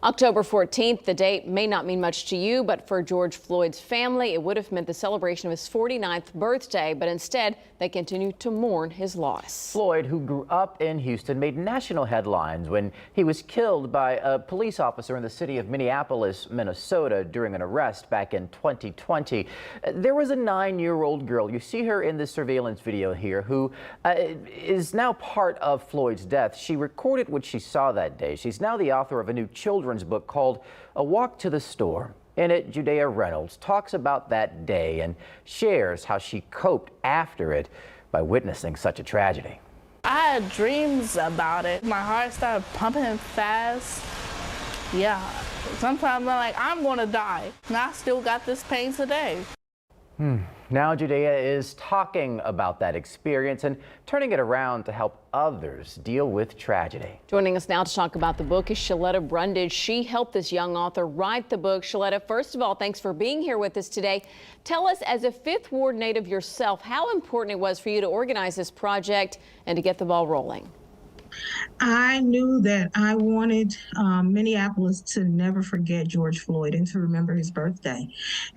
October 14th, the date may not mean much to you, but for George Floyd's family, it would have meant the celebration of his 49th birthday, but instead they continue to mourn his loss. Floyd, who grew up in Houston, made national headlines when he was killed by a police officer in the city of Minneapolis, Minnesota, during an arrest back in 2020. There was a 9-year-old girl, you see her in this surveillance video here, who is now part of Floyd's death. She recorded what she saw that day. She's now the author of a new children's book called A Walk to the Store. In it, Judea Reynolds talks about that day and shares how she coped after it by witnessing such a tragedy. I had dreams about it. My heart started pumping fast. Yeah, sometimes I'm like, I'm gonna die. And I still got this pain today. Now Judea is talking about that experience and turning it around to help others deal with tragedy. Joining us now to talk about the book is Shaletta Brundage. She helped this young author write the book. Shaletta, first of all, thanks for being here with us today. Tell us, as a Fifth Ward native yourself, how important it was for you to organize this project and to get the ball rolling. I knew that I wanted Minneapolis to never forget George Floyd and to remember his birthday.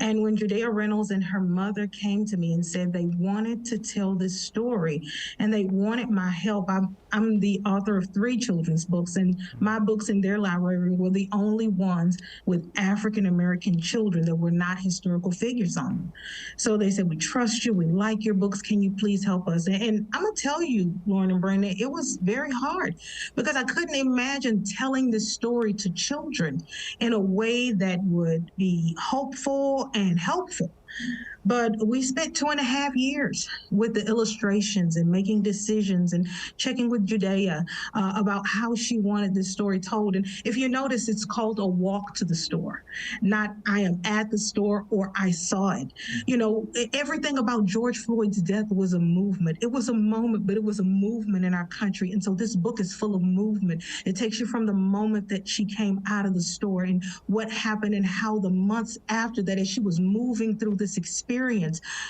And when Judea Reynolds and her mother came to me and said they wanted to tell this story and they wanted my help, I'm the author of 3 children's books, and my books in their library were the only ones with African-American children that were not historical figures on them. So they said, we trust you, we like your books, can you please help us? And I'm gonna tell you, Lauren and Brandon, it was very hard because I couldn't imagine telling this story to children in a way that would be hopeful and helpful. But we spent 2.5 years with the illustrations and making decisions and checking with Judea about how she wanted this story told. And if you notice, it's called A Walk to the Store, not I am at the store or I saw it. You know, everything about George Floyd's death was a movement. It was a moment, but it was a movement in our country. And so this book is full of movement. It takes you from the moment that she came out of the store and what happened and how the months after that, as she was moving through this experience,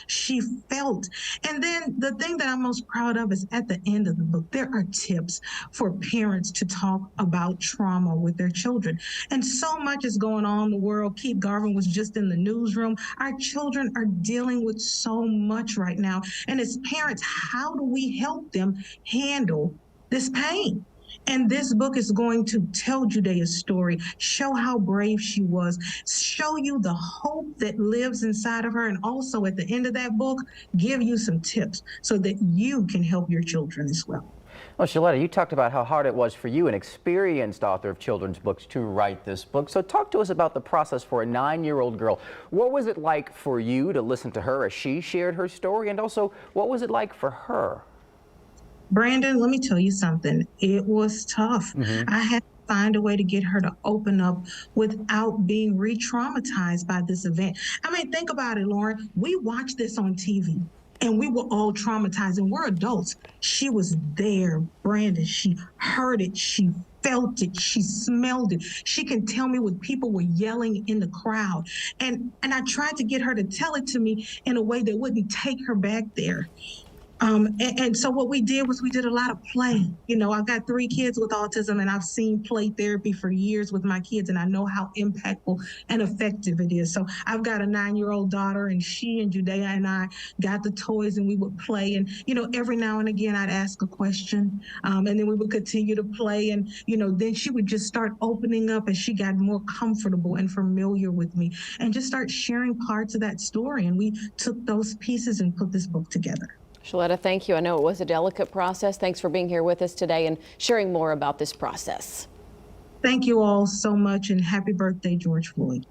she felt. And then the thing that I'm most proud of is at the end of the book, there are tips for parents to talk about trauma with their children. And so much is going on in the world. Keith Garvin was just in the newsroom. Our children are dealing with so much right now. And as parents, how do we help them handle this pain? And this book is going to tell Judea's story, show how brave she was, show you the hope that lives inside of her, and also at the end of that book, give you some tips so that you can help your children as well. Well, Shaletta, you talked about how hard it was for you, an experienced author of children's books, to write this book. So talk to us about the process for a 9-year-old girl. What was it like for you to listen to her as she shared her story? And also, what was it like for her? Brandon, let me tell you something. It was tough. I had to find a way to get her to open up without being re-traumatized by this event. I mean, think about it, Lauren. We watched this on TV and we were all traumatized, and we're adults. She was there, Brandon. She heard it. She felt it. She smelled it. She can tell me what people were yelling in the crowd. And I tried to get her to tell it to me in a way that wouldn't take her back there. And so what we did was we did a lot of play. You know, I've got 3 kids with autism, and I've seen play therapy for years with my kids, and I know how impactful and effective it is. So I've got a 9-year-old daughter, and she and Judea and I got the toys and we would play. And, you know, every now and again I'd ask a question, and then we would continue to play. And, you know, then she would just start opening up as she got more comfortable and familiar with me and just start sharing parts of that story. And we took those pieces and put this book together. Shaletta, thank you. I know it was a delicate process. Thanks for being here with us today and sharing more about this process. Thank you all so much, and happy birthday, George Floyd.